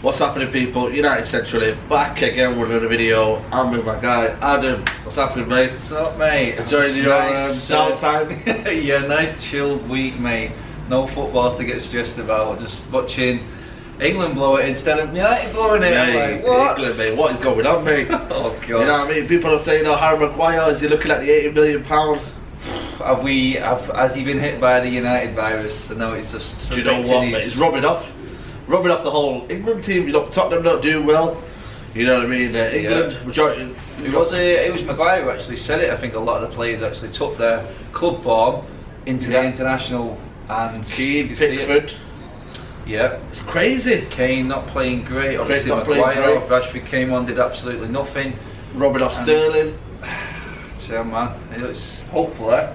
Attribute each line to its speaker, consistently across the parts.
Speaker 1: What's happening, people? United Central back again with another video. I'm with my guy Adam. What's happening, mate?
Speaker 2: What's up, mate?
Speaker 1: Enjoying your downtime?
Speaker 2: Yeah, nice chilled week, mate. No football to get stressed about. Just watching England blow it instead of United blowing it.
Speaker 1: Yeah,
Speaker 2: like, what?
Speaker 1: England, mate. What is going on, mate?
Speaker 2: Oh God.
Speaker 1: You know what I mean? People are saying, "Oh, Harry Maguire, is he looking at the £80 million?"
Speaker 2: Has he been hit by the United virus? No, it's just.
Speaker 1: Do you know what, mate? It's rubbing off the whole England team. You know, Tottenham not doing well. You know what I mean? England majority.
Speaker 2: It was Maguire who actually said it. I think a lot of the players actually took their club form into the international and
Speaker 1: Pickford.
Speaker 2: Yeah,
Speaker 1: it's crazy.
Speaker 2: Kane not playing great. Obviously,
Speaker 1: not
Speaker 2: Maguire, Rashford came on, did absolutely nothing.
Speaker 1: Rubbing off Sterling.
Speaker 2: So man, it's hopefully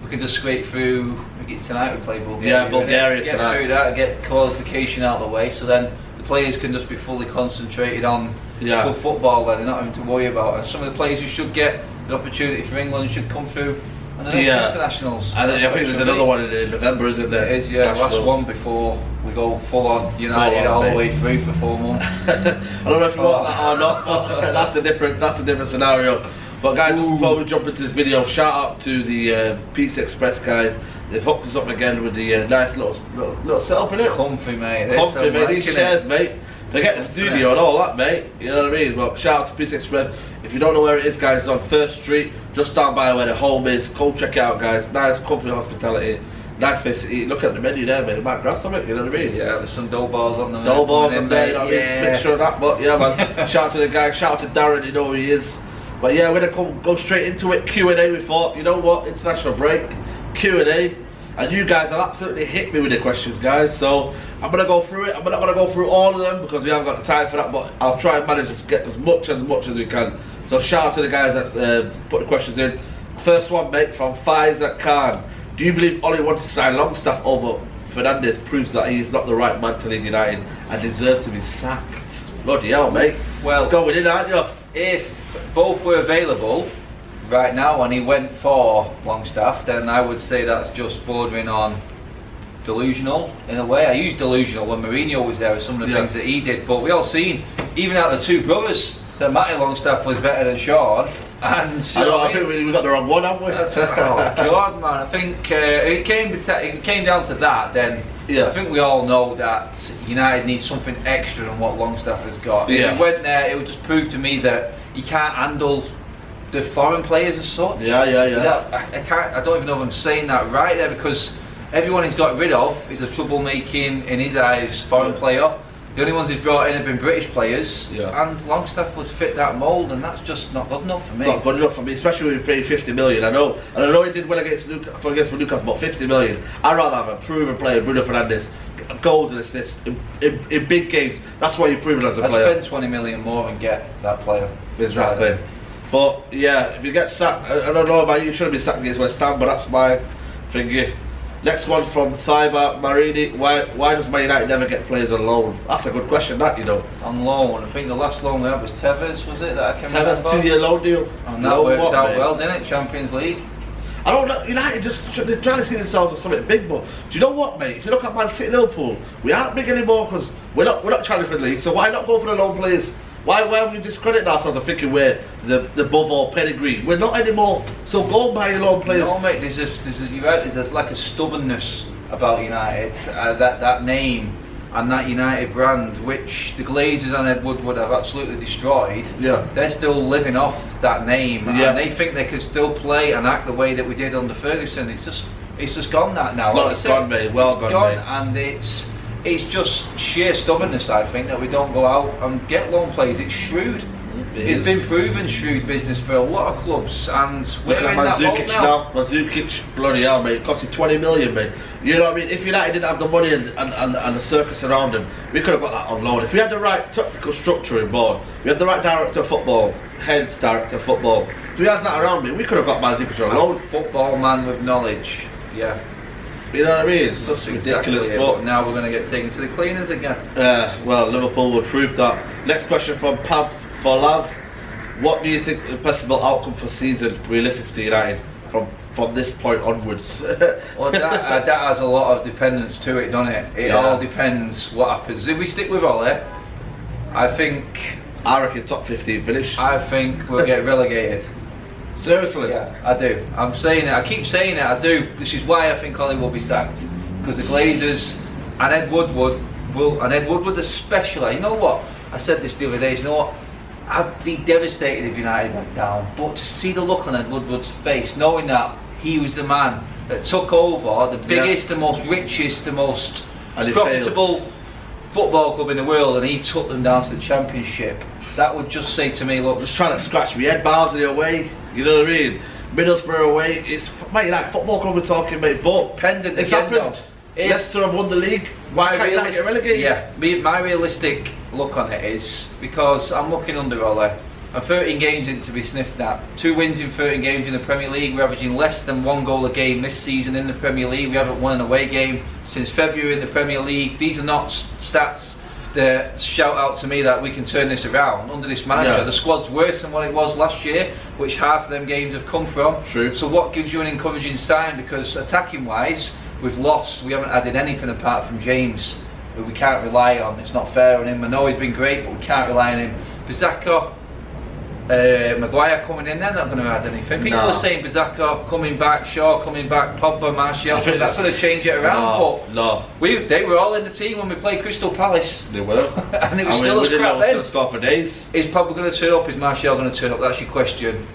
Speaker 2: we can just scrape through. I think it's tonight we play Bulgaria.
Speaker 1: Yeah, Bulgaria
Speaker 2: get
Speaker 1: tonight.
Speaker 2: Through that, get qualification out of the way, so then the players can just be fully concentrated on club football. Then they're not having to worry about. And some of the players who should get the opportunity for England should come through. And the next internationals.
Speaker 1: I think there's another one in November, isn't there?
Speaker 2: It is, yeah. Last one before we go full on United all the way through for 4 months.
Speaker 1: I don't know if you want that or not, but that's a different scenario. But guys, before we jump into this video, shout out to the Pizza Express guys. They've hooked us up again with the nice little setup in it.
Speaker 2: Comfy, mate.
Speaker 1: Comfy, mate. These chairs, mate. Forget the studio and all that, mate. You know what I mean? But shout out to Pizza Express. If you don't know where it is, guys, it's on 1st Street, just down by where the home is. Go check it out, guys. Nice, comfy hospitality. Nice place to eat. Look at the menu there, mate. You might grab something, you know what I mean?
Speaker 2: Yeah, there's some dough balls on there.
Speaker 1: Dough balls on there, you know what I mean? Just make sure of that. But yeah, man. Shout out to the guy. Shout out to Darren, you know who he is. But yeah, we're gonna go straight into it. Q&A. We thought, you know what? International break. Q&A. And you guys have absolutely hit me with the questions, guys. So I'm gonna go through it. I'm not gonna go through all of them because we haven't got the time for that. But I'll try and manage to get as much as we can. So shout out to the guys that put the questions in. First one, mate, from Faisal Khan. Do you believe Ollie wants to sign Longstaff over Fernandez proves that he is not the right man to lead United and deserves to be sacked? Bloody hell, mate.
Speaker 2: Well,
Speaker 1: going in, aren't you?
Speaker 2: If both were available right now and he went for Longstaff, then I would say that's just bordering on delusional in a way. I used delusional when Mourinho was there with some of the things that he did, but we all seen, even out of the two brothers, that Matty Longstaff was better than Sean. And so
Speaker 1: I think we got the wrong one, haven't we?
Speaker 2: Oh God, man! I think it came down to that. Then I think we all know that United needs something extra than what Longstaff has got. If he went there, it would just prove to me that he can't handle the foreign players as such. I don't even know if I'm saying that right there, because everyone he's got rid of is a troublemaking, in his eyes, foreign player. The only ones he's brought in have been British players, and Longstaff would fit that mould, and that's just not good enough for me.
Speaker 1: Not good enough for me, especially when we paid 50 million. I know he did well against Newcastle, but 50 million. I'd rather have a proven player, Bruno Fernandes, goals and assists in big games. That's why you're proven as a player.
Speaker 2: I'd spend 20 million more and get that player.
Speaker 1: Exactly. But yeah, if you get sacked, I don't know about you, shouldn't be sacked against West Ham, but that's my thingy. Next one from Thaiba Marini. Why does Man United never get players on loan? That's a good question, that, you know.
Speaker 2: On loan? I think the last loan we had was Tevez, was it? That I can remember.
Speaker 1: Tevez, 2-year loan deal.
Speaker 2: And that worked out well, didn't it? Champions League. I
Speaker 1: don't know, United they're trying to see themselves as something big, but do you know what, mate? If you look at Man City, Liverpool, we aren't big anymore because we're not challenging for the league. So why not go for the loan players? Why are we discrediting ourselves and thinking we're the above all pedigree? We're not anymore. So go and buy your loan players.
Speaker 2: No, mate. There's like a stubbornness about United, that name and that United brand, which the Glazers and Ed Woodward have absolutely destroyed. Yeah, they're still living off that name, and they think they can still play and act the way that we did under Ferguson. It's just gone that now.
Speaker 1: It's gone, mate. Well gone, mate.
Speaker 2: And it's just sheer stubbornness, I think, that we don't go out and get loan players. It's shrewd. It's been proven shrewd business for a lot of clubs, and we're in that mode now.
Speaker 1: Mandzukic, bloody hell, mate. It cost you 20 million, mate. You know what I mean? If United didn't have the money and the circus around him, we could have got that on loan. If we had the right technical structure in board, we had the right director of football, heads director of football. If we had that around me, we could have got Mandzukic on loan.
Speaker 2: Football man with knowledge, yeah.
Speaker 1: You know what I mean? It's just ridiculous.
Speaker 2: But now we're going to get taken to the cleaners again.
Speaker 1: Well, Liverpool will prove that. Next question from Pav Folav. What do you think the possible outcome for season realistic to United from this point onwards?
Speaker 2: Well, that has a lot of dependence to it, doesn't it? It all depends what happens. If we stick with Ole, I
Speaker 1: reckon top 15 finish.
Speaker 2: I think we'll get relegated.
Speaker 1: Seriously?
Speaker 2: Yeah, I do. I'm saying it. I keep saying it. I do. This is why I think Ollie will be sacked, because the Glazers and Ed Woodward and Ed Woodward especially. You know what? I said this the other day. You know what? I'd be devastated if United went down. But to see the look on Ed Woodward's face, knowing that he was the man that took over the biggest, the most richest, the most profitable football club in the world, and he took them down to the Championship. That would just say to me, look,
Speaker 1: just trying to scratch me head. Barnsley away, you know what I mean? Middlesbrough away. It's mate, like football club we're talking, mate. But
Speaker 2: pendant
Speaker 1: it's happened. Leicester have won the league. Why can't United get relegated?
Speaker 2: Yeah, my realistic look on it is because I'm looking under Ole. I'm 13 games in to be sniffed at. 2 wins in 13 games in the Premier League. We're averaging less than 1 goal a game this season in the Premier League. We haven't won an away game since February in the Premier League. These are not stats that shout out to me that we can turn this around under this manager. Yeah. The squad's worse than what it was last year, which half of them games have come from.
Speaker 1: True.
Speaker 2: So what gives you an encouraging sign? Because attacking wise, we've lost. We haven't added anything apart from James, who we can't rely on. It's not fair on him. I know he's been great, but we can't rely on him. Bissaka, Maguire coming in, they're not going to add anything. People are saying Bissaka coming back, Shaw coming back, Pogba, Martial. I think that's going to change it around. They were all in the team when we played Crystal Palace.
Speaker 1: They were.
Speaker 2: And it was still a scrap then.
Speaker 1: Going to score for days.
Speaker 2: Is Pogba going to turn up? Is Martial going to turn up? That's your question.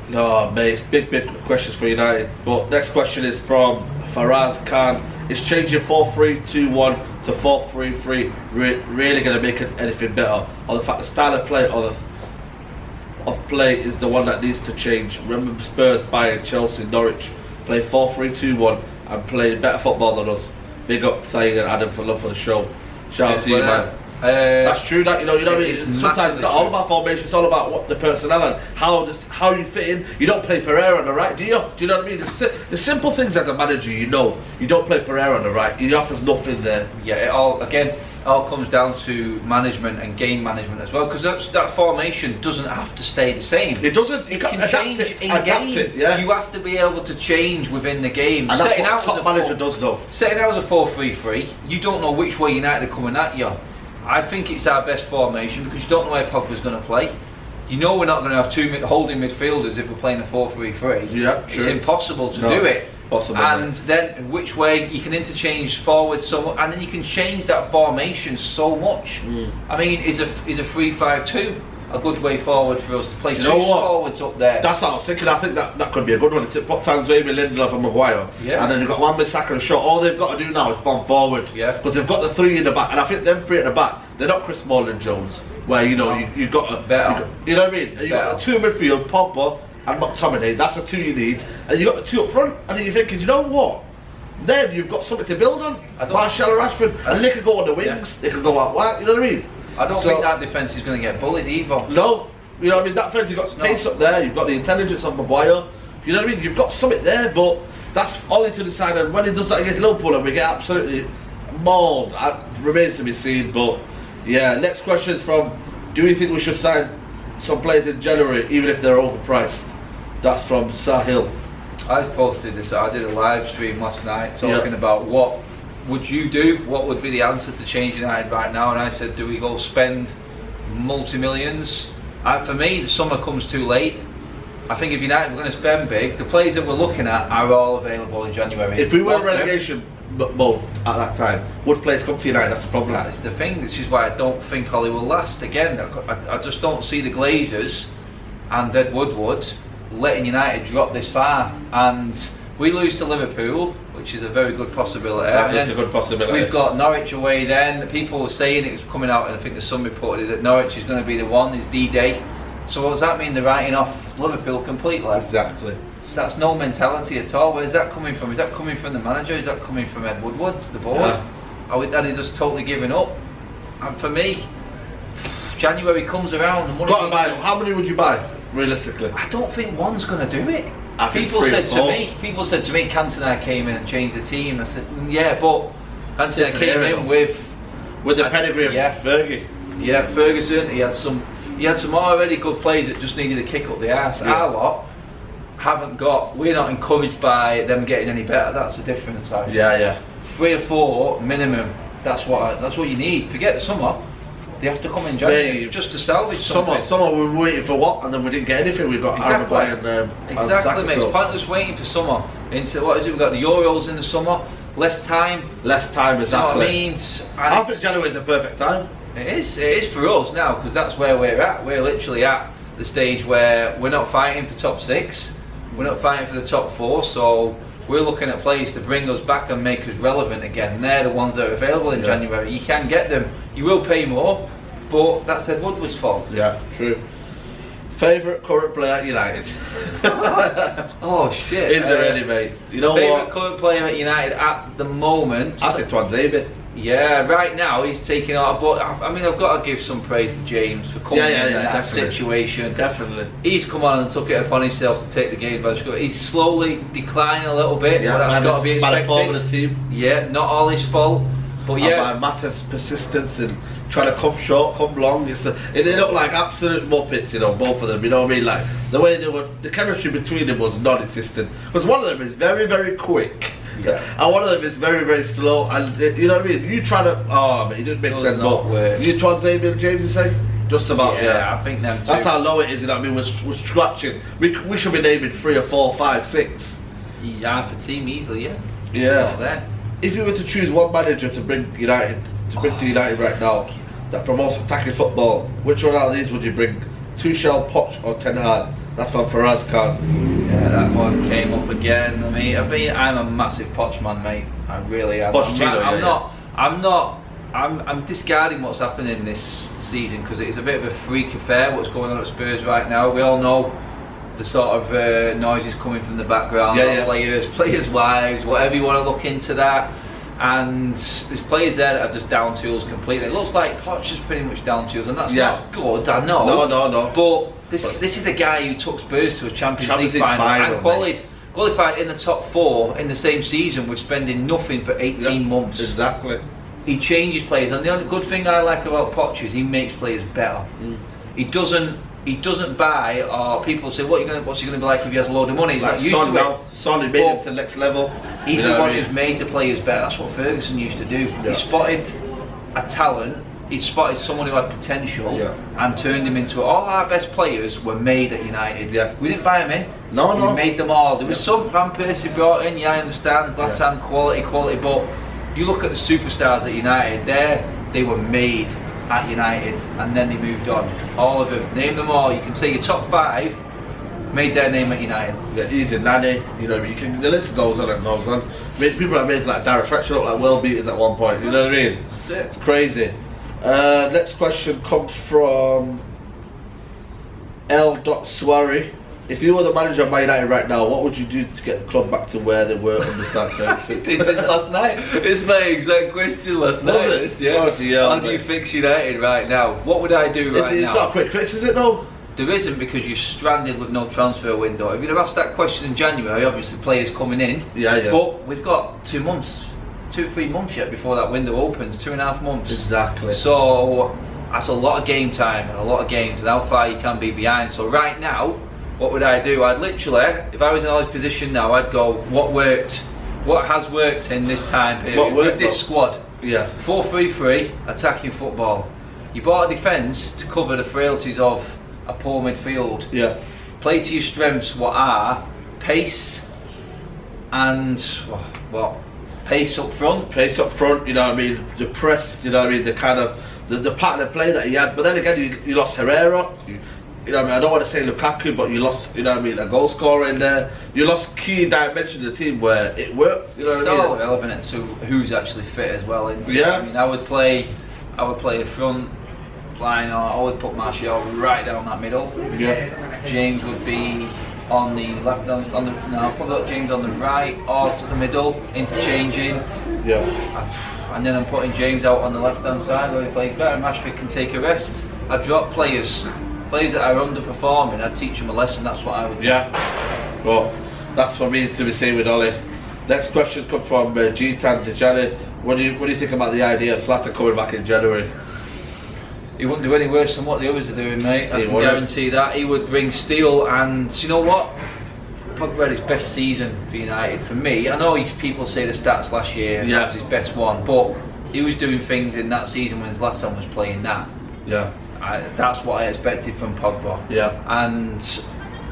Speaker 1: No, mate, it's big questions for United. But next question is from Faraz Khan. Is changing 4-3-2-1 to 4-3-3 really going to make it anything better? Or the fact the style of play of play is the one that needs to change? Remember Spurs, Bayern, Chelsea, Norwich play 4-3-2-1 and play better football than us. Big up Saeed and Adam for love for the show. Shout out to you, man. That's true. That you know what I mean. Sometimes it's not all about formation. It's all about what the personnel and how you fit in. You don't play Pereira on the right, do you? Do you know what I mean? The simple things as a manager, you know, you don't play Pereira on the right. He offers nothing there.
Speaker 2: Yeah, it all comes down to management and game management as well, because that formation doesn't have to stay the same.
Speaker 1: It doesn't.
Speaker 2: You can change in game.
Speaker 1: Yeah.
Speaker 2: You have to be able to change within the game.
Speaker 1: And that's what top manager does, though.
Speaker 2: Setting out as a 4-3-3, you don't know which way United are coming at you. I think it's our best formation because you don't know where Pogba's going to play. You know we're not going to have 2 holding midfielders if we're playing a 4-3-3.
Speaker 1: Yeah, true.
Speaker 2: It's impossible to do it.
Speaker 1: Possible,
Speaker 2: and then which way you can interchange forward so much, and then you can change that formation so much. I mean, is a 3-5-2 a good way forward for us to play? 2 forwards up there.
Speaker 1: That's what I was thinking. I think that could be a good one. It's put Tansvami, Lindelof and Maguire, and then you've got Wan-Bissaka and Shaw. All they've got to do now is bomb forward, because they've got the 3 in the back, and I think them 3 at the back, they're not Chris Smalling Jones, where you've got you know what I mean. You've got the 2 midfield, Pogba and McTominay. That's the 2 you need, and you've got the 2 up front, and then you're thinking, you know what? Then you've got something to build on. Martial and Rashford, and they could go on the wings. They could go out wide. You know what I mean?
Speaker 2: I don't think that defence is going to get bullied either.
Speaker 1: No, you know what I mean. That defence, you've got pace up there. You've got the intelligence of Maguire. You know what I mean? You've got something there, but that's only to decide. And when he does that against Liverpool, and we get absolutely mauled, remains to be seen. But yeah, next question is from: do you think we should sign some players in January, even if they're overpriced? That's from Sahil.
Speaker 2: I posted this. I did a live stream last night talking about what would you do? What would be the answer to change United right now? And I said, do we go spend multi-millions? For me, the summer comes too late. I think if United were going to spend big, the players that we're looking at are all available in January.
Speaker 1: If we were in relegation mode at that time, would players come to United? That's the problem.
Speaker 2: That's the thing. This is why I don't think Ollie will last. Again, I just don't see the Glazers and Ed Woodward letting United drop this far. And we lose to Liverpool, which is a very good possibility.
Speaker 1: That is a good possibility.
Speaker 2: We've got Norwich away then. People were saying, it was coming out, and I think the Sun reported it, that Norwich is going to be the one, is D-Day. So what does that mean? They're writing off Liverpool completely?
Speaker 1: Exactly.
Speaker 2: So that's no mentality at all. Where's that coming from? Is that coming from the manager? Is that coming from Ed Woodward, the board? Are they just totally giving up? And for me, January comes around. And
Speaker 1: how many would you buy, realistically?
Speaker 2: I don't think one's going to do it.
Speaker 1: People said to
Speaker 2: me, Cantona came in and changed the team. I said, yeah, but Cantona came in with
Speaker 1: the pedigree of Fergie.
Speaker 2: Yeah, Ferguson. He had some already good players that just needed a kick up the arse. Our lot we're not encouraged by them getting any better. That's the difference, I think. 3 or 4 minimum. That's what you need. Forget the summer. They have to come in January just to salvage something.
Speaker 1: Summer we were waiting for what, and then we didn't get anything. We got
Speaker 2: exactly. Exactly, mate. It's pointless waiting for summer. Into what is it? We've got the Euros in the summer. Less time.
Speaker 1: Exactly.
Speaker 2: You know what I mean?
Speaker 1: I think January is the perfect time.
Speaker 2: It is for us now, because that's where we're at. We're literally at the stage where we're not fighting for top 6. We're not fighting for the top 4. So we're looking at players to bring us back and make us relevant again. They're the ones that are available in January. You can get them. You will pay more, but that's Ed Woodward's fault.
Speaker 1: Yeah, true. Favourite current player at United?
Speaker 2: Oh shit.
Speaker 1: Is there any, mate? You know
Speaker 2: Favourite current player at United at the moment?
Speaker 1: I say Twanzebe.
Speaker 2: Yeah, right now he's taking out. But I mean, I've got to give some praise to James for coming in that
Speaker 1: definitely.
Speaker 2: situation.
Speaker 1: Definitely.
Speaker 2: He's come on and took it upon himself to take the game by the scruff. He's slowly declining a little bit, but that's got to be expected.
Speaker 1: By the form of the team.
Speaker 2: Yeah, not all his fault. But yeah,
Speaker 1: and by Mata's persistence and trying to come short, come long, they look like absolute muppets, you know, both of them. You know what I mean? Like the way they were, the chemistry between them was non-existent. Because one of them is very, very quick, and one of them is very, very slow. And you know what I mean? You try to, it didn't make sense. But you Twanzebe and James, you say? Just about,
Speaker 2: I think them too.
Speaker 1: That's how low it is. You know what I mean? We're scratching. We should be naming 3 or 4, 5, 6.
Speaker 2: Yeah, for team easily,
Speaker 1: Yeah.
Speaker 2: Not there.
Speaker 1: If you were to choose one manager to bring to United right now that promotes attacking football, which one out of these would you bring? Tuchel, Poch, or Ten Hag? That's one for us, card.
Speaker 2: Yeah, that one came up again. I mean, I'm a massive Poch man, mate. I really am.
Speaker 1: Pochettino,
Speaker 2: I'm discarding what's happening this season because it's a bit of a freak affair. What's going on at Spurs right now? We all know the sort of noises coming from the background, players' wives, whatever you want to look into that. And there's players there that are just down tools completely. It looks like Poch is pretty much down tools, and that's not good, I know.
Speaker 1: No.
Speaker 2: But this is a guy who took Spurs to a Champions League final and qualified in the top 4 in the same season with spending nothing for 18 months.
Speaker 1: Exactly.
Speaker 2: He changes players, and the only good thing I like about Poch is he makes players better. He doesn't buy, or people say, what's he going to be like if he has a load of money? He's
Speaker 1: like Son now. Son, he made him to the next level.
Speaker 2: He's the one who's made the players better. That's what Ferguson used to do. He spotted a talent, he spotted someone who had potential and turned him into all our best players were made at United. We didn't buy them in. We made them all. There was some Van Persie brought in, I understand, last time quality, but you look at the superstars at United, they were made at United, and then they moved on. All of them, name them all. You can say your top 5 made their name at United.
Speaker 1: Yeah, easy Nani. You know, the list goes on and goes on. People that made like Darren Fletcher look like world beaters at one point. You know what I mean? It's crazy. Next question comes from L. Swarry. If you were the manager of Man United right now, what would you do to get the club back to where they were under Stan Ferguson?
Speaker 2: I did this last night. It's my exact question last night. How do you fix United right now? What would I do right now?
Speaker 1: It's not a quick fix, is it though?
Speaker 2: There isn't, because you're stranded with no transfer window. If you'd have asked that question in January, obviously players coming in. But we've got 2 months, 2-3 months yet before that window opens. 2.5 months.
Speaker 1: Exactly.
Speaker 2: So that's a lot of game time and a lot of games, and how far you can be behind. So right now, what would I do? I'd literally, if I was in Ollie's position now, I'd go, what worked? What has worked in this time period with this squad? 4-3-3, attacking football. You bought a defence to cover the frailties of a poor midfield. Play to your strengths, what are pace and pace up front.
Speaker 1: Pace up front, you know what I mean? The press, you know what I mean? The kind of the pattern of play that he had. But then again, you lost Herrera. You know what I mean? I don't want to say Lukaku, but you lost, you know what I mean, a goal scorer in there. You lost key dimension of the team where it worked. You know what I mean?
Speaker 2: It's all relevant to who's actually fit as well. I mean, I would play a front line, or I would put Martial right down that middle. James would be on the left hand. I'll put James on the right or to the middle, interchanging. And then I'm putting James out on the left hand side where he plays better. Rashford can take a rest. I drop players that are underperforming. I'd teach them a lesson. That's what I would do.
Speaker 1: Well, that's for me to be saying with Ollie. Next question comes from G-Tan Dejani. What do you think about the idea of Zlatan coming back in January?
Speaker 2: He wouldn't do any worse than what the others are doing, mate. I can guarantee that. He would bring steel, and you know what? Pogba had his best season for United. For me, I know people say the stats last year, that was his best one, but he was doing things in that season when Zlatan was playing that.
Speaker 1: Yeah.
Speaker 2: That's what I expected from Pogba.
Speaker 1: Yeah.
Speaker 2: And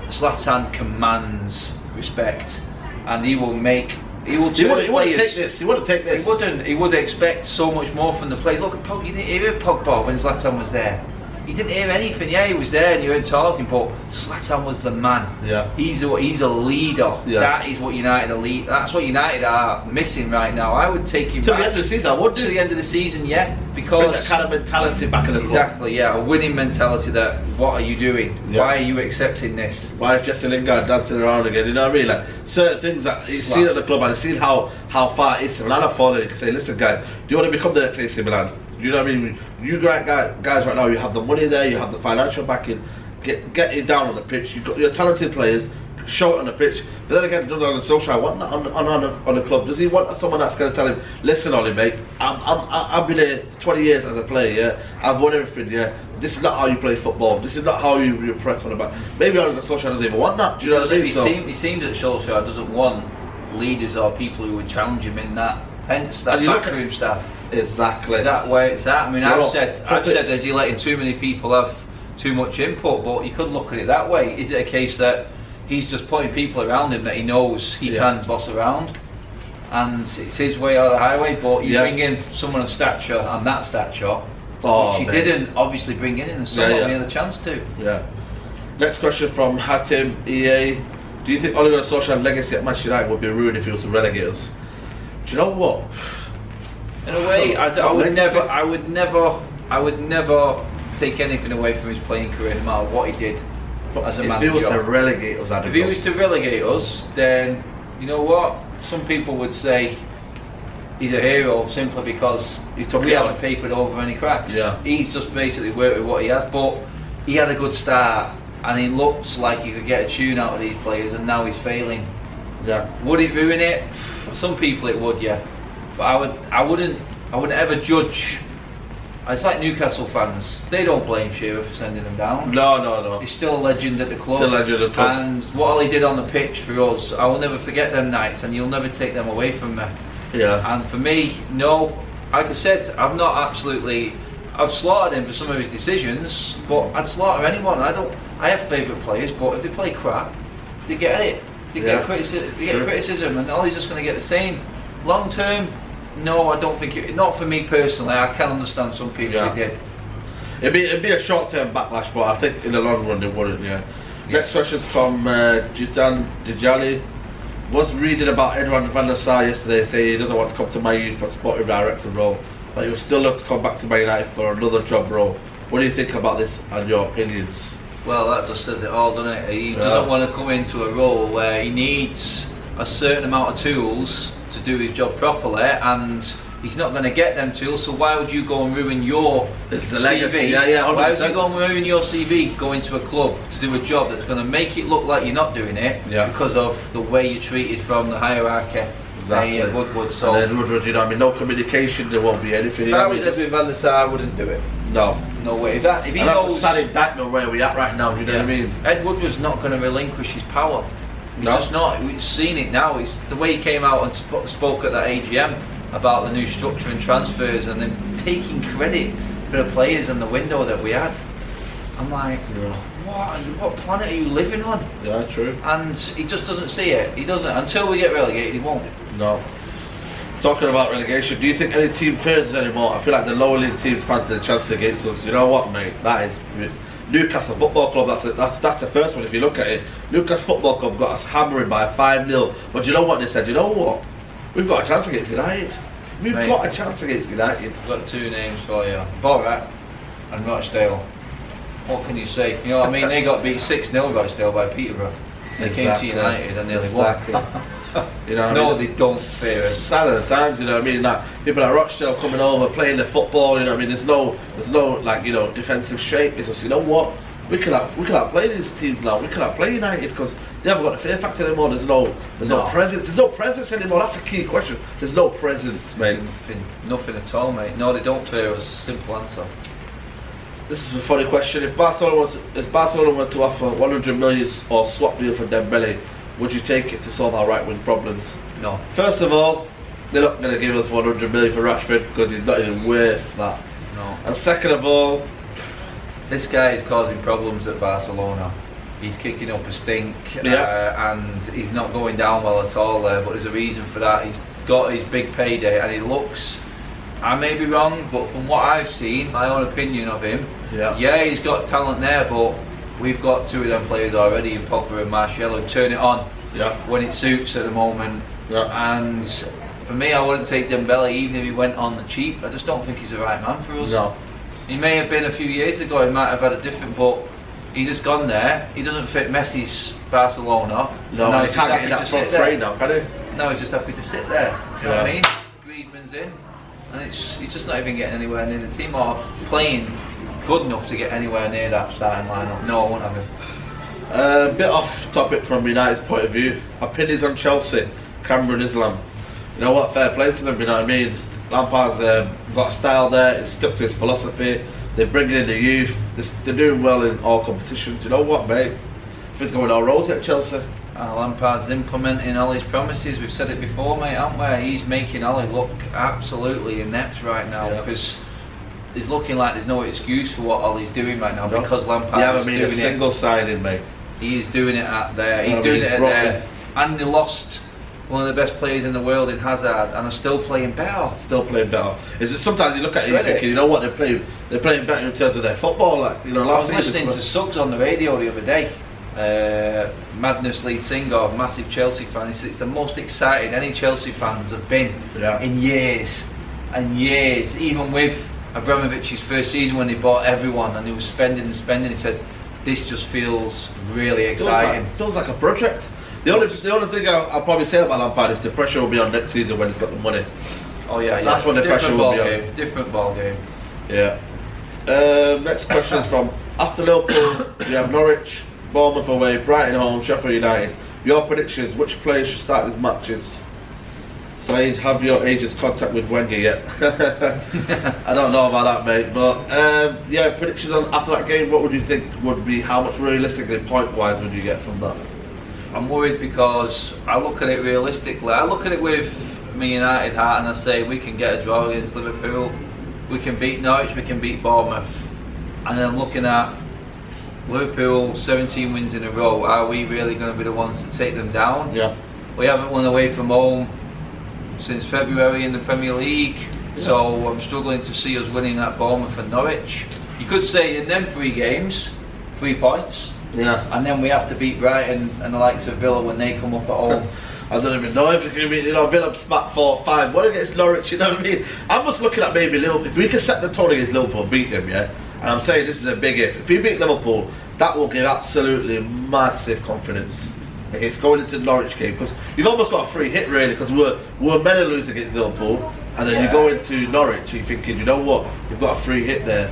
Speaker 2: Zlatan commands respect, and he will make. He wouldn't take
Speaker 1: this. He wouldn't take this.
Speaker 2: He wouldn't. He would expect so much more from the players. Look at Pogba. You didn't hear Pogba when Zlatan was there. You didn't hear anything. Yeah, he was there and you weren't talking, but Zlatan was the man.
Speaker 1: Yeah.
Speaker 2: He's a leader.
Speaker 1: Yeah.
Speaker 2: That is what United are lead. That's what United are missing right now. I would take him
Speaker 1: to
Speaker 2: back
Speaker 1: the end of the season. I would
Speaker 2: to the end of the season. Yeah, because
Speaker 1: that kind of mentality back in the club.
Speaker 2: Exactly. Yeah, a winning mentality. That what are you doing?
Speaker 1: Yeah.
Speaker 2: Why are you accepting this?
Speaker 1: Why is Jesse Lingard dancing around again? You know what I mean? Like certain things that he's seen at the club and he's seen how far AC Milan have fallen. You can say, listen, guys, do you want to become the next AC Milan? You know what I mean? You guys right now, you have the money there, you have the financial backing. Get it down on the pitch. You're talented players. Show it on the pitch. But then again, on the social, I want that on the club. Does he want someone that's going to tell him, listen, Ollie, mate, I've been here 20 years as a player. Yeah, I've won everything. Yeah, this is not how you play football. This is not how you press from the back. Maybe on the social doesn't even want that. Do you know what I mean?
Speaker 2: He seems that Solskjaer doesn't want leaders or people who would challenge him in that. Hence that backroom staff.
Speaker 1: Exactly.
Speaker 2: Is that where it's at? I mean, I've said that he's letting too many people have too much input, but you could look at it that way. Is it a case that he's just putting people around him that he knows he can boss around, and it's his way or the highway? But you bring in someone of stature and that stature, which he didn't obviously bring in and someone he had a chance to.
Speaker 1: Yeah. Next question from Hatim EA. Do you think Ole Gunnar Solskjaer's legacy at Manchester United would be ruined if he was to relegate us? Do you know what?
Speaker 2: In a way, I would never take anything away from his playing career, no matter what he did as a manager.
Speaker 1: If he was to relegate us,
Speaker 2: if he was to relegate us, then you know what? Some people would say he's a hero simply because we haven't papered over any cracks.
Speaker 1: Yeah.
Speaker 2: He's just basically worked with what he has, but he had a good start, and he looks like he could get a tune out of these players, and now he's failing.
Speaker 1: Yeah.
Speaker 2: Would it ruin it? For some people it would, yeah. But I wouldn't ever judge. It's like Newcastle fans. They don't blame Shearer for sending them down.
Speaker 1: No.
Speaker 2: He's still a legend at the club.
Speaker 1: Still a legend at the club.
Speaker 2: And what Ollie did on the pitch for us, I will never forget them nights, and you'll never take them away from me.
Speaker 1: Yeah.
Speaker 2: And for me, no. Like I said, I've slaughtered him for some of his decisions, but I'd slaughter anyone. I have favourite players, but if they play crap, they get it. They get criticism, and Ollie's just going to get the same. Long term, no, I don't think it. Not for me personally. I can understand some people who did.
Speaker 1: It'd be a short term backlash, but I think in the long run it wouldn't. Yeah. Next question's from Jitan Dijali. Was reading about Edouard van der Sar yesterday, saying he doesn't want to come to Man U for a sporting director role, but he would still love to come back to Man United for another job role. What do you think about this and your opinions?
Speaker 2: Well, that just says it all, doesn't it? He doesn't want to come into a role where he needs a certain amount of tools to do his job properly, and he's not going to get them tools. So why would you go and ruin your CV?
Speaker 1: Legacy. Yeah,
Speaker 2: why would you go and ruin your CV going to a club to do a job that's going to make it look like you're not doing it because of the way you're treated from the hierarchy?
Speaker 1: Exactly.
Speaker 2: Woodward. So
Speaker 1: and then Woodward, you know, I mean, no communication. There won't be anything.
Speaker 2: If I was Edwin van der Sar, I wouldn't do it.
Speaker 1: No
Speaker 2: way. If he
Speaker 1: and
Speaker 2: knows,
Speaker 1: that's a sad indictment where we're at right now. You know what I mean?
Speaker 2: Ed Woodward's not going to relinquish his power. He's just not. We've seen it now. It's the way he came out and spoke at that AGM about the new structure and transfers, and then taking credit for the players and the window that we had. I'm like, what planet are you living on?
Speaker 1: Yeah, true.
Speaker 2: And he just doesn't see it. He doesn't. Until we get relegated, he won't.
Speaker 1: No. Talking about relegation, do you think any team fears us anymore? I feel like the lower league teams fancy the chance against us. You know what, mate? That is Newcastle Football Club. That's the first one. If you look at it, Newcastle Football Club got us hammering by 5-0. But you know what they said? You know what? We've got a chance against United. We've got a chance against United.
Speaker 2: I've got two names for you: Borat and Rochdale. What can you say? You know what I mean? They got beat 6-0 Rochdale by Peterborough. They came to United and nearly won.
Speaker 1: You know,
Speaker 2: no, they don't fear us.
Speaker 1: Sad at the times, you know what I mean? Like people like Rochdale coming over, playing the football, you know what I mean? There's no like, you know, defensive shape. It's just, you know what? We can outplay these teams now. We can outplay United because they haven't got the fear factor anymore. There's no presence. There's no presence anymore. That's a key question. There's no presence, mate.
Speaker 2: Nothing at all, mate. No, they don't fear us. Simple answer.
Speaker 1: This is a funny question. If Barcelona were to offer 100 million or swap deal for Dembele, would you take it to solve our right wing problems?
Speaker 2: No.
Speaker 1: First of all, they're not going to give us 100 million for Rashford because he's not even worth that.
Speaker 2: No.
Speaker 1: And second of all,
Speaker 2: This guy is causing problems at Barcelona. He's kicking up a stink, and he's not going down well at all there. But there's a reason for that. He's got his big payday, and he looks. I may be wrong, but from what I've seen, my own opinion of him, he's got talent there. But we've got 2 of them players already, in Pogba and Martial, who turn it on when it suits at the moment. And for me, I wouldn't take Dembele even if he went on the cheap. I just don't think he's the right man for us.
Speaker 1: No.
Speaker 2: He may have been a few years ago. He might have had a different, but he's just gone there. He doesn't fit Messi's Barcelona.
Speaker 1: No, he can't get in that front three now, can he?
Speaker 2: No, he's just happy to sit there. You know what I mean? Griezmann's in, and he's just not even getting anywhere near the team or playing good enough to get anywhere near that starting lineup. No, I won't have him.
Speaker 1: Bit off topic from United's point of view. Opinions on Chelsea, Cameron Islam. You know what? Fair play to them. You know what I mean? Lampard's got a style there. He's stuck to his philosophy. They're bringing in the youth. They're doing well in all competitions. You know what, mate? If it's going all rosy at Chelsea.
Speaker 2: Lampard's implementing all his promises. We've said it before, mate, haven't we? He's making Ollie look absolutely inept right now because it's looking like there's no excuse for what Ollie's doing right now because Lampard is doing it.
Speaker 1: A single signing, mate.
Speaker 2: He is doing it at there. He's doing it at there. And they lost one of the best players in the world in Hazard, and are still playing better. Is it sometimes you look at it and think, you know what, they're playing better in terms of their football. Like, you know, I was listening to Suggs on the radio the other day. Madness lead singer, massive Chelsea fan. He said it's the most excited any Chelsea fans have been in years and years. Even with Abramovich's first season when he bought everyone and he was spending and spending, he said this just feels really exciting.
Speaker 1: Feels like a project. The only thing I'll probably say about Lampard is the pressure will be on next season when he's got the money.
Speaker 2: Oh yeah,
Speaker 1: that's when the pressure will be on.
Speaker 2: Different ball game.
Speaker 1: Yeah. Next question is from after Liverpool. We have Norwich, Bournemouth away, Brighton home, Sheffield United. Your predictions: which players should start these matches? Said, have your agents contact with Wenger yet? I don't know about that, mate. But predictions on after that game. What would you think would be? How much realistically, point-wise, would you get from that?
Speaker 2: I'm worried because I look at it realistically. I look at it with my United heart and I say we can get a draw against Liverpool, we can beat Norwich, we can beat Bournemouth. And then I'm looking at Liverpool, 17 wins in a row. Are we really going to be the ones to take them down?
Speaker 1: Yeah.
Speaker 2: We haven't won away from home since February in the Premier League, so I'm struggling to see us winning at Bournemouth and Norwich. You could say in them 3 games, 3 points.
Speaker 1: Yeah.
Speaker 2: And then we have to beat Brighton and the likes of Villa when they come up at home.
Speaker 1: I don't even know if we can beat, Villa smack 4-5. What against Norwich, you know what I mean? I'm just looking at maybe Liverpool. If we can set the tone against Liverpool, beat them, and I'm saying this is a big if. If we beat Liverpool, that will give absolutely massive confidence against going into the Norwich game, because you've almost got a free hit really, because we're meant to lose against Liverpool, and then you go into Norwich, you're thinking, you know what, you've got a free hit there.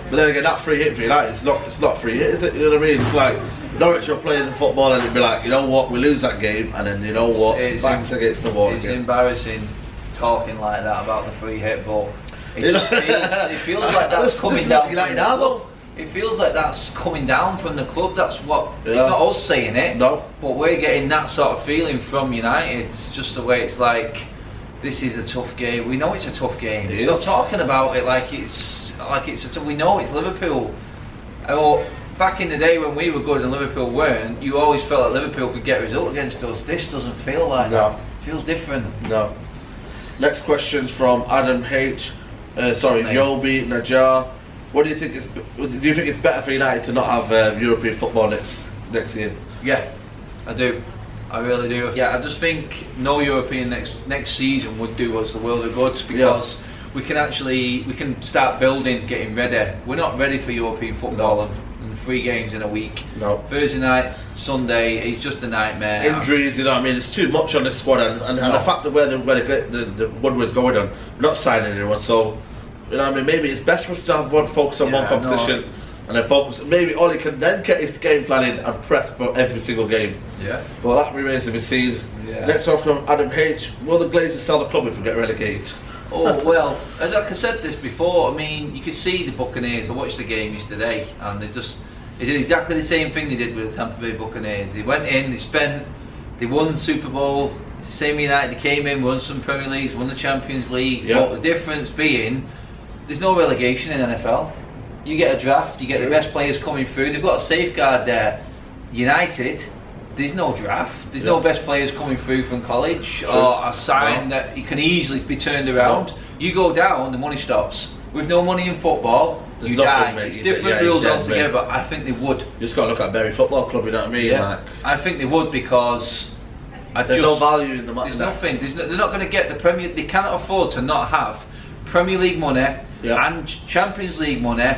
Speaker 1: But then again, that free hit for United, it's not free hit, is it? You know what I mean? It's like Norwich are playing the football and it'd be like, you know what, we lose that game, and then you know what, backs against the wall.
Speaker 2: It's embarrassing talking like that about the free hit, but it feels like that's coming down. United are though. It feels like that's coming down from the club. That's what. It's not us saying it.
Speaker 1: No. But
Speaker 2: we're getting that sort of feeling from United. It's just the way it's like. This is a tough game. We know it's a tough game. Stop talking about it like it's we know it's Liverpool. Back in the day when we were good and Liverpool weren't, you always felt that Liverpool could get a result against us. This doesn't feel like that. It feels different.
Speaker 1: No. Next question's from Adam H. Yobi Najjar. What do you think do you think it's better for United to not have European football next year?
Speaker 2: Yeah, I do. I really do. Yeah, I just think no European next season would do us the world of good, because we can start building, getting ready. We're not ready for European football and 3 games in a week.
Speaker 1: No.
Speaker 2: Thursday night, Sunday, it's just a nightmare.
Speaker 1: Injuries, you know what I mean? It's too much on this squad, and the fact of where the Woodward's going on, we're not signing anyone, so you know what I mean? Maybe it's best for us to have focus on one competition. And then focus. Maybe Ollie can then get his game planning and press for every single game.
Speaker 2: Yeah.
Speaker 1: Well, that remains to be seen.
Speaker 2: Yeah.
Speaker 1: Next one from Adam H. Will the Glazers sell the club if we get relegated?
Speaker 2: Oh well, like I said this before. I mean, you could see the Buccaneers. I watched the game yesterday, and they did exactly the same thing they did with the Tampa Bay Buccaneers. They went in, they won the Super Bowl. Same United, they came in, won some Premier Leagues, won the Champions League.
Speaker 1: Yeah.
Speaker 2: But the difference being, there's no relegation in NFL. You get a draft, you get the best players coming through. They've got a safeguard there. United, there's no draft. There's no best players coming through from college or a sign that it can easily be turned around. You go down, the money stops. With no money in football,
Speaker 1: there's
Speaker 2: you die. It's different rules altogether. I think they would.
Speaker 1: You just got to look at Bury Football Club, you know what I mean?
Speaker 2: Yeah. I think they would, because
Speaker 1: there's no value in the money.
Speaker 2: There's nothing. They're not going to get the Premier. They cannot afford to not have Premier League money and Champions League money.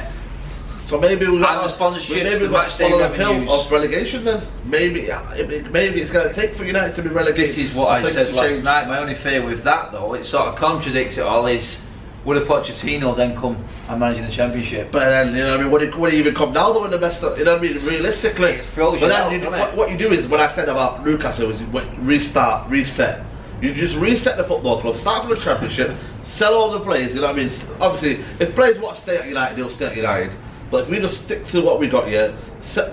Speaker 1: So maybe we've got
Speaker 2: the sponsorship.
Speaker 1: Maybe we've got to swallow the pill of relegation then. Maybe it's going to take for United to be relegated.
Speaker 2: This is what I said last night. My only fear with that, though, it sort of contradicts it all, is would a Pochettino then come and manage the Championship?
Speaker 1: But then, you know what I mean, would he even come now though in the best, you know what I mean, realistically?
Speaker 2: It throws
Speaker 1: but
Speaker 2: you
Speaker 1: then
Speaker 2: out,
Speaker 1: what you do is, what I said about Newcastle was restart, reset. You just reset the football club, start from the Championship, sell all the players, you know what I mean? Obviously, if players want to stay at United, they'll stay at United. But if we just stick to what we got here,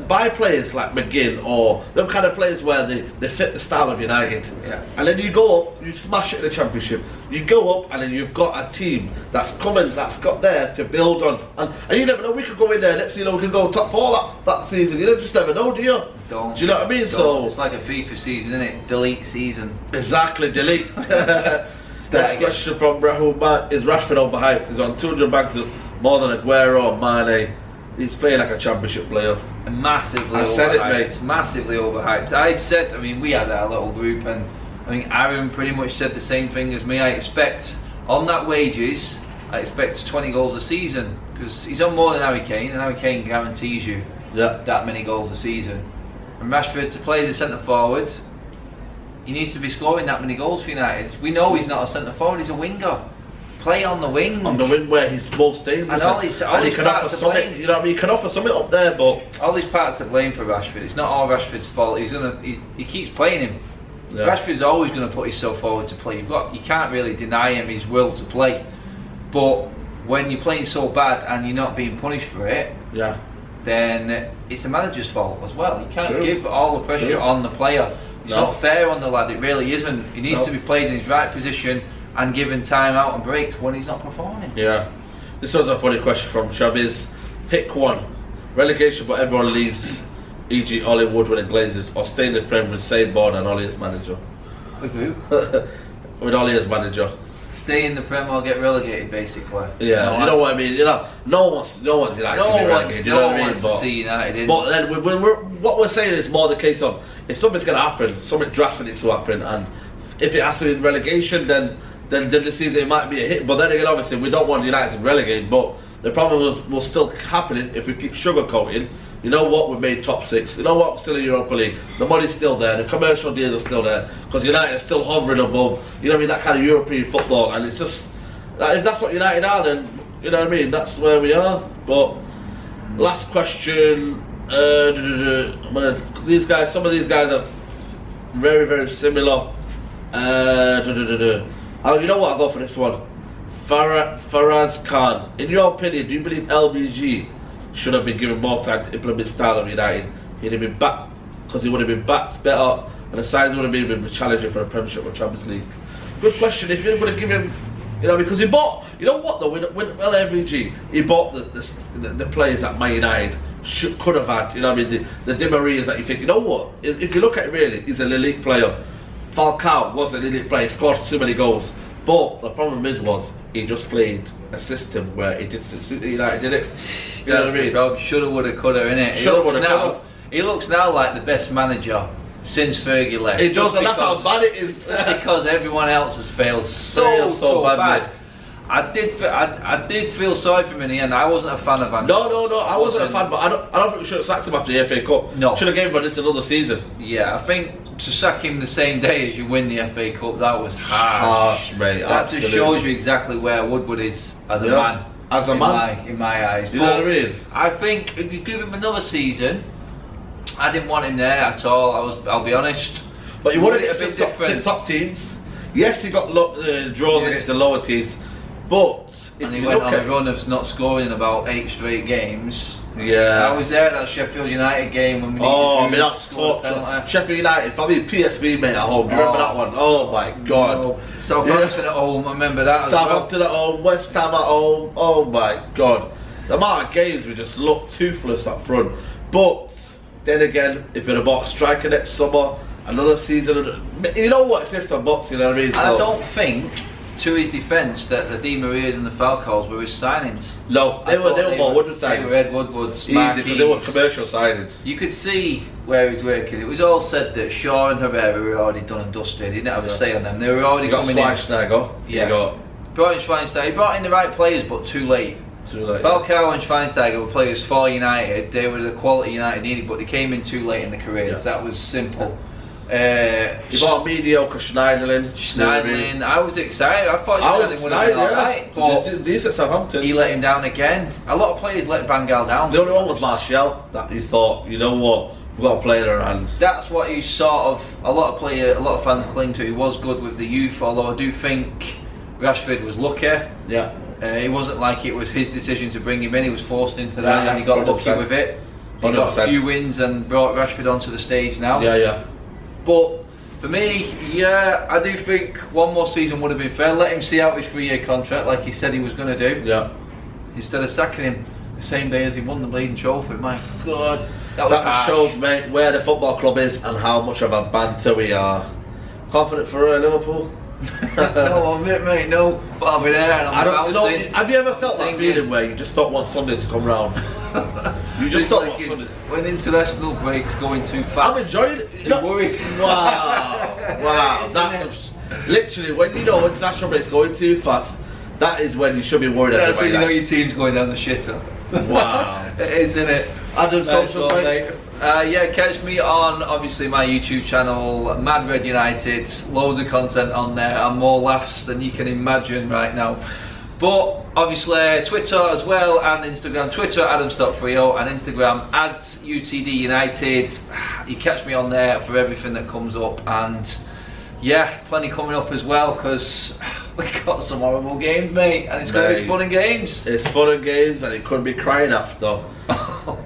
Speaker 1: buy players like McGinn or them kind of players where they fit the style of United, and then you go up, you smash it in the Championship. You go up, and then you've got a team that's coming, that's got there to build on, and you never know. We could go in there next, you know, we could go top 4 that season. You just never know, do you?
Speaker 2: Don't.
Speaker 1: Do you know what I mean?
Speaker 2: Don't.
Speaker 1: So
Speaker 2: it's like a FIFA season, isn't it? Delete season.
Speaker 1: Exactly, delete. Next question from Rahul: Is Rashford overhyped? He's on 200 bags more than Aguero, Mane. He's playing like a Championship player.
Speaker 2: Massively
Speaker 1: I said
Speaker 2: overhyped.
Speaker 1: it, mate.
Speaker 2: Massively overhyped. I said, I mean, we had our little group, and I think Aaron pretty much said the same thing as me. I expect, on that wages, I expect 20 goals a season, because he's on more than Harry Kane, and Harry Kane guarantees you that many goals a season. And Rashford, to play as a centre forward, he needs to be scoring that many goals for United. We know he's not a centre forward; he's a winger. Play on the wing.
Speaker 1: On the wing where he's most dangerous.
Speaker 2: And
Speaker 1: he can offer something. You know what I mean? He can offer something up there, but
Speaker 2: all these parts to blame for Rashford. It's not all Rashford's fault. He keeps playing him. Yeah. Rashford's always going to put himself forward to play. You can't really deny him his will to play. But when you're playing so bad and you're not being punished for it, then it's the manager's fault as well. You can't give all the pressure on the player. It's not fair on the lad. It really isn't. He needs to be played in his right position and given time out and breaks when he's not performing.
Speaker 1: Yeah. This was a funny question from Shabiz. Pick one. Relegation but everyone leaves, e.g. Ollie Woodward and Glazers, or stay in the Premier with Sainborn and Ollie as manager.
Speaker 2: With who?
Speaker 1: With Ollie as manager.
Speaker 2: Stay in the Premier or get relegated, basically.
Speaker 1: Yeah, you know what I mean. You know, no one's United to be relegated.
Speaker 2: No one wants to see United in.
Speaker 1: But then what we're saying is more the case of, if something's going to happen, something drastic needs to happen, and if it has to be relegation, then this season it might be a hit. But then again, obviously, we don't want United to relegate. But the problem will still happen if we keep sugarcoating. You know what? We've made top 6. You know what? We're still in Europa League. The money's still there. The commercial deals are still there. Because United are still hovering above, you know what I mean, that kind of European football. And it's just, if that's what United are, then, you know what I mean, that's where we are. But, last question. These guys, some of these guys are very, very similar. Oh, you know what? I'll go for this one. Faraz Khan. In your opinion, do you believe LBG should have been given more time to implement style of United? He'd have been back, because he would have been backed better, and the size would have been challenging for a Premiership or Champions League. Good question. If you're going to give him, you know, because he bought, you know what though, with LBG, he bought the players that Man United could have had. You know what I mean? The Di Marias that you think, you know what? If you look at it really, he's an elite player. Falcao was an elite player, scored too many goals. But the problem was he just played a system where it didn't suit United, did it? You know what I mean?
Speaker 2: Shoulda, woulda, coulda, innit? He looks now like the best manager since Fergie left.
Speaker 1: It does, and that's how bad it is.
Speaker 2: Because everyone else has failed so bad. I did feel sorry for him in the end. I wasn't a fan of Van.
Speaker 1: No, I wasn't a fan, but I don't think we should have sacked him after the FA Cup.
Speaker 2: No,
Speaker 1: should have given him this another season.
Speaker 2: Yeah, I think to sack him the same day as you win the FA Cup, that was harsh,
Speaker 1: mate.
Speaker 2: That just shows you exactly where Woodward is as a man.
Speaker 1: As a man,
Speaker 2: in my eyes.
Speaker 1: You know what I mean?
Speaker 2: I think if you give him another season, I didn't want him there at all. I'll be honest.
Speaker 1: But you want to get some top teams. Yes, he got draws against the lower teams. But
Speaker 2: and he went on a run of not scoring in about 8 straight games.
Speaker 1: Yeah,
Speaker 2: I was there at that Sheffield United game when we needed to score a penalty.
Speaker 1: Sheffield United, probably PSV mate at home. Do you remember that one? Oh my God!
Speaker 2: No. Southampton at home. I remember that.
Speaker 1: Southampton at home. West Ham at home. Oh my God! The amount of games we just look toothless up front. But then again, if you're about striker next summer, another season, you know what? It's ifs and buts, you know what I mean?
Speaker 2: And I don't think, to his defence, that the Di Marias and the Falcaos were his signings.
Speaker 1: No, they were more Woodward signings.
Speaker 2: They were Ed Woodward's.
Speaker 1: Easy, because they were commercial signings.
Speaker 2: You could see where he was working. It was all said that Shaw and Herrera were already done and dusted. He didn't have a say on them. They were already coming in.
Speaker 1: Yeah.
Speaker 2: Brought in Schweinsteiger. He brought in the right players, but too late. Falcao and Schweinsteiger were players for United. They were the quality United needed, but they came in too late in the careers. That was simple.
Speaker 1: You bought mediocre Schneiderlin.
Speaker 2: I was excited. I thought Schneiderlin would have been alright.
Speaker 1: But decent Southampton.
Speaker 2: He let him down again. A lot of players let Van Gaal down.
Speaker 1: The only one was Martial that you thought, you know what, we've got to play in our hands.
Speaker 2: That's what he sort of, a lot of fans cling to. He was good with the youth, although I do think Rashford was lucky.
Speaker 1: Yeah.
Speaker 2: It wasn't like it was his decision to bring him in. He was forced into that, and he got
Speaker 1: 100%.
Speaker 2: lucky with it. He got a few wins and brought Rashford onto the stage now.
Speaker 1: Yeah.
Speaker 2: But for me, I do think one more season would have been fair. Let him see out his 3-year contract, like he said he was going to do.
Speaker 1: Yeah.
Speaker 2: Instead of sacking him the same day as he won the bleeding trophy. My God, that was harsh.
Speaker 1: Shows, mate, where the football club is and how much of a banter we are. Confident for Liverpool?
Speaker 2: No, mate, no. But I'll be there. And
Speaker 1: have you ever felt that feeling where you just don't want Sunday to come round? You just don't want Sunday.
Speaker 2: When international breaks going too fast,
Speaker 1: I'm enjoying it.
Speaker 2: You're worried.
Speaker 1: Wow. That was literally when you know international breaks going too fast. That is when you should be worried.
Speaker 2: That's when you know your team's going down the shitter.
Speaker 1: Wow.
Speaker 2: It is, isn't it?
Speaker 1: Adam, socials, mate.
Speaker 2: Catch me on obviously my YouTube channel, Mad Red United. Loads of content on there and more laughs than you can imagine right now. But obviously Twitter as well and Instagram. Twitter Adams.Frio and Instagram @UTD United. You catch me on there for everything that comes up, and plenty coming up as well, because we got some horrible games, mate, and it's going to be fun and games.
Speaker 1: It's fun and games, and it could be crying after.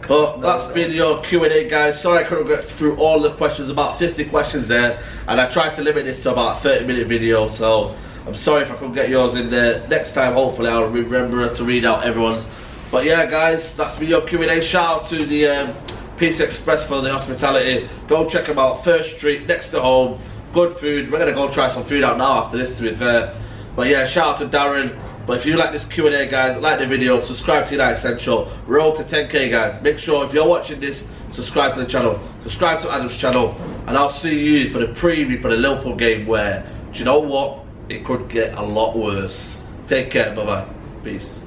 Speaker 1: But that's been your Q&A, guys. Sorry I couldn't get through all the questions, about 50 questions there, and I tried to limit this to about a 30-minute video, so I'm sorry if I couldn't get yours in there. Next time, hopefully, I'll remember to read out everyone's. But yeah, guys, that's been your Q&A. Shout out to the Peace Express for the hospitality. Go check them out. First Street, next to home. Good food. We're going to go try some food out now after this, to be fair. But yeah, shout out to Darren. But if you like this Q&A, guys, like the video, subscribe to United Central. Roll to 10k, guys. Make sure if you're watching this, subscribe to the channel. Subscribe to Adam's channel. And I'll see you for the preview for the Liverpool game where, do you know what? It could get a lot worse. Take care. Bye-bye. Peace.